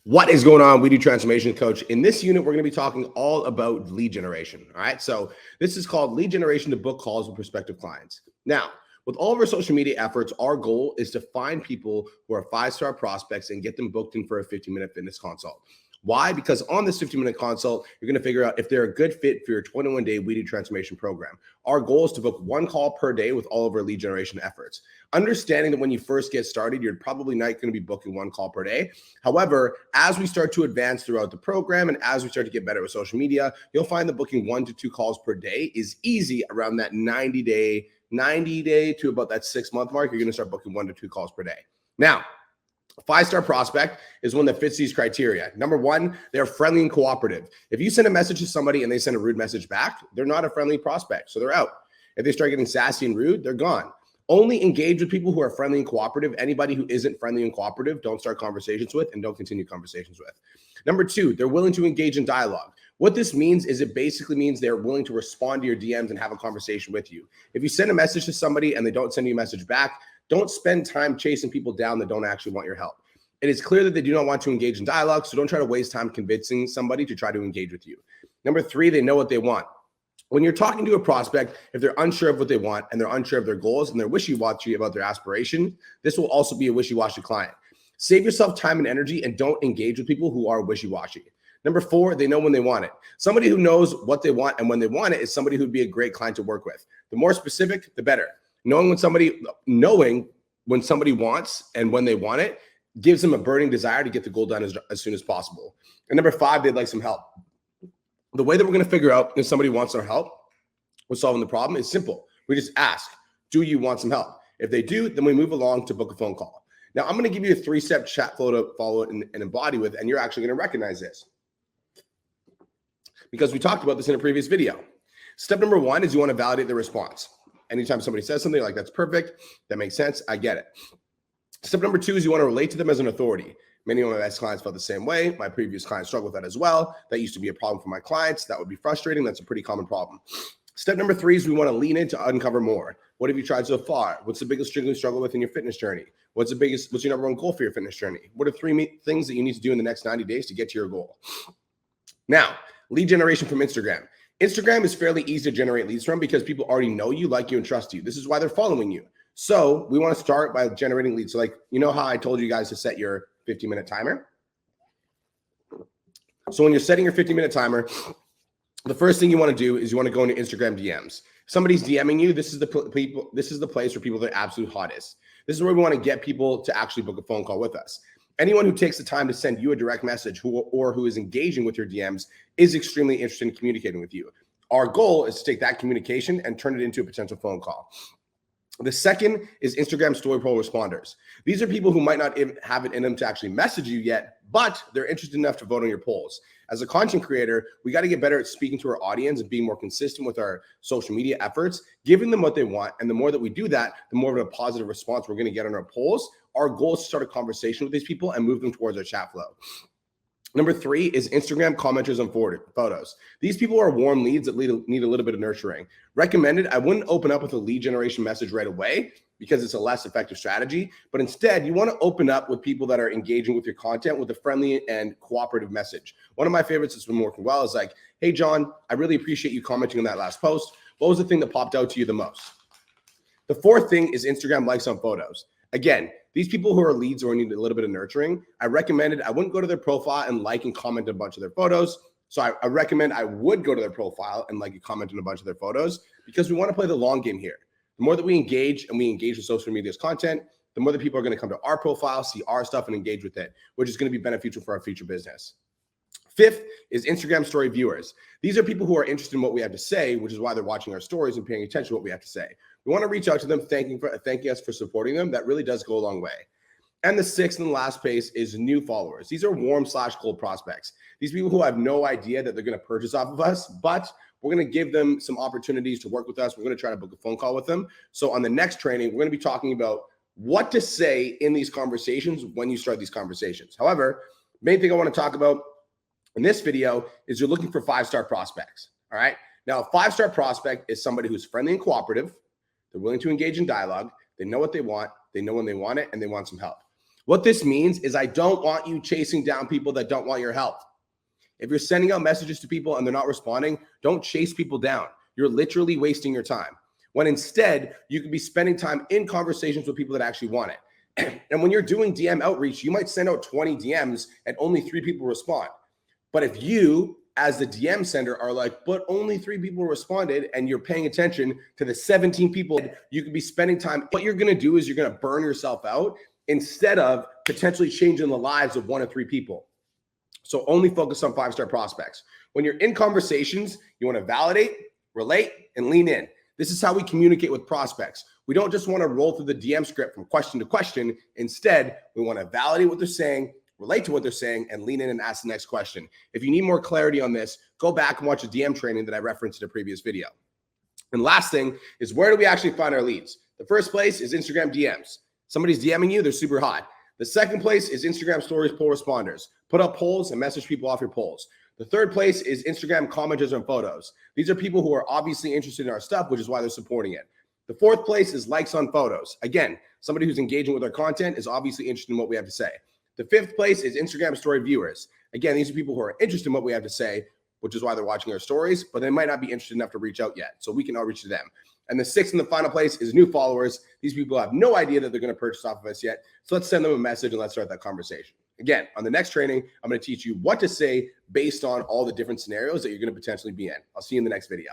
What is going on? We do Transformation Coach. In this unit, we're going to be talking all about lead generation. All right. So this is called lead generation to book calls with prospective clients. Now, with all of our social media efforts, our goal is to find people who are 5-star prospects and get them booked in for a 15-minute fitness consult. Why? Because on this 15-minute consult, you're going to figure out if they're a good fit for your 21-day We Do Transformation program. Our goal is to book 1 call per day with all of our lead generation efforts. Understanding that when you first get started, you're probably not going to be booking 1 call per day. However, as we start to advance throughout the program and as we start to get better with social media, you'll find that booking 1 to 2 calls per day is easy around that 90 day to about that 6-month mark. You're going to start booking 1 to 2 calls per day. Now, a 5-star prospect is one that fits these criteria. Number 1, they're friendly and cooperative. If you send a message to somebody and they send a rude message back, they're not a friendly prospect, so they're out. If they start getting sassy and rude, they're gone. Only engage with people who are friendly and cooperative. Anybody who isn't friendly and cooperative, don't start conversations with and don't continue conversations with. Number 2, they're willing to engage in dialogue. What this means is it basically means they're willing to respond to your DMs and have a conversation with you. If you send a message to somebody and they don't send you a message back, don't spend time chasing people down that don't actually want your help. It is clear that they do not want to engage in dialogue, so don't try to waste time convincing somebody to try to engage with you. Number 3, they know what they want. When you're talking to a prospect, if they're unsure of what they want and they're unsure of their goals and they're wishy-washy about their aspiration, this will also be a wishy-washy client. Save yourself time and energy and don't engage with people who are wishy-washy. Number 4, they know when they want it. Somebody who knows what they want and when they want it is somebody who'd be a great client to work with. The more specific, the better. Knowing when somebody wants and when they want it gives them a burning desire to get the goal done as soon as possible. And number 5, they'd like some help. The way that we're going to figure out if somebody wants our help with solving the problem is simple. We just ask, do you want some help? If they do, then we move along to book a phone call. Now, I'm going to give you a 3-step chat flow to follow and embody with, and you're actually going to recognize this because we talked about this in a previous video. Step number 1 is you want to validate the response. Anytime somebody says something like, that's perfect, that makes sense, I get it. Step number 2 is you want to relate to them as an authority. Many of my best clients felt the same way. My previous clients struggled with that as well. That used to be a problem for my clients. That would be frustrating. That's a pretty common problem. Step number 3 is we want to lean in to uncover more. What have you tried so far? What's the biggest thing you struggle with in your fitness journey? What's your number 1 goal for your fitness journey? What are 3 things that you need to do in the next 90 days to get to your goal? Now, lead generation from Instagram. Instagram is fairly easy to generate leads from because people already know you, like you, and trust you. This is why they're following you. So we want to start by generating leads. So like, you know how I told you guys to set your 15-minute timer? So when you're setting your 15-minute timer, the first thing you want to do is you want to go into Instagram DMs. If somebody's DMing you, this is the place for people that are absolute hottest. This is where we want to get people to actually book a phone call with us. Anyone who takes the time to send you a direct message who is engaging with your DMs is extremely interested in communicating with you. Our goal is to take that communication and turn it into a potential phone call. The second is Instagram story poll responders. These are people who might not have it in them to actually message you yet, but they're interested enough to vote on your polls. As a content creator, we got to get better at speaking to our audience and being more consistent with our social media efforts, giving them what they want. And the more that we do that, the more of a positive response we're going to get on our polls. Our goal is to start a conversation with these people and move them towards our chat flow. Number 3 is Instagram commenters on photos. These people are warm leads that need a little bit of nurturing. Recommended, I wouldn't open up with a lead generation message right away because it's a less effective strategy, but instead you want to open up with people that are engaging with your content with a friendly and cooperative message. One of my favorites that's been working well is like, hey, John, I really appreciate you commenting on that last post. What was the thing that popped out to you the most? The 4th thing is Instagram likes on photos. Again, these people who are leads or need a little bit of nurturing, I recommended I wouldn't go to their profile and like and comment on a bunch of their photos. So I recommend I would go to their profile and like and comment on a bunch of their photos because we want to play the long game here. The more that we engage with social media's content, the more that people are going to come to our profile, see our stuff, and engage with it, which is going to be beneficial for our future business. 5th is Instagram story viewers. These are people who are interested in what we have to say, which is why they're watching our stories and paying attention to what we have to say. We want to reach out to them, thanking us for supporting them. That really does go a long way. And the 6th and last place is new followers. These are warm/cold prospects. These people who have no idea that they're going to purchase off of us, but we're going to give them some opportunities to work with us. We're going to try to book a phone call with them. So on the next training, we're going to be talking about what to say in these conversations when you start these conversations. However, main thing I want to talk about in this video is you're looking for 5-star prospects. All right. Now, a 5-star prospect is somebody who's friendly and cooperative. They're willing to engage in dialogue. They know what they want. They know when they want it, and they want some help. What this means is I don't want you chasing down people that don't want your help. If you're sending out messages to people and they're not responding, don't chase people down. You're literally wasting your time. When instead, you could be spending time in conversations with people that actually want it. And when you're doing DM outreach, you might send out 20 DMs and only 3 people respond. But if you, as the DM sender, are like, but only 3 people responded, and you're paying attention to the 17 people, you could be spending time. What you're going to do is you're going to burn yourself out instead of potentially changing the lives of 1 or 3 people. So only focus on 5-star prospects. When you're in conversations, you want to validate, relate, and lean in. This is how we communicate with prospects. We don't just want to roll through the DM script from question to question. Instead, we want to validate what they're saying, relate to what they're saying, and lean in and ask the next question. If you need more clarity on this, go back and watch the DM training that I referenced in a previous video. And last thing is, where do we actually find our leads? The first place is Instagram DMs. Somebody's DMing you, they're super hot. The second place is Instagram stories poll responders. Put up polls and message people off your polls. The third place is Instagram commenters and photos. These are people who are obviously interested in our stuff, which is why they're supporting it. The fourth place is likes on photos. Again, somebody who's engaging with our content is obviously interested in what we have to say. The fifth place is Instagram story viewers. Again, these are people who are interested in what we have to say, which is why they're watching our stories, but they might not be interested enough to reach out yet. So we can outreach to them. And the sixth and the final place is new followers. These people have no idea that they're going to purchase off of us yet. So let's send them a message and let's start that conversation. Again, on the next training, I'm going to teach you what to say based on all the different scenarios that you're going to potentially be in. I'll see you in the next video.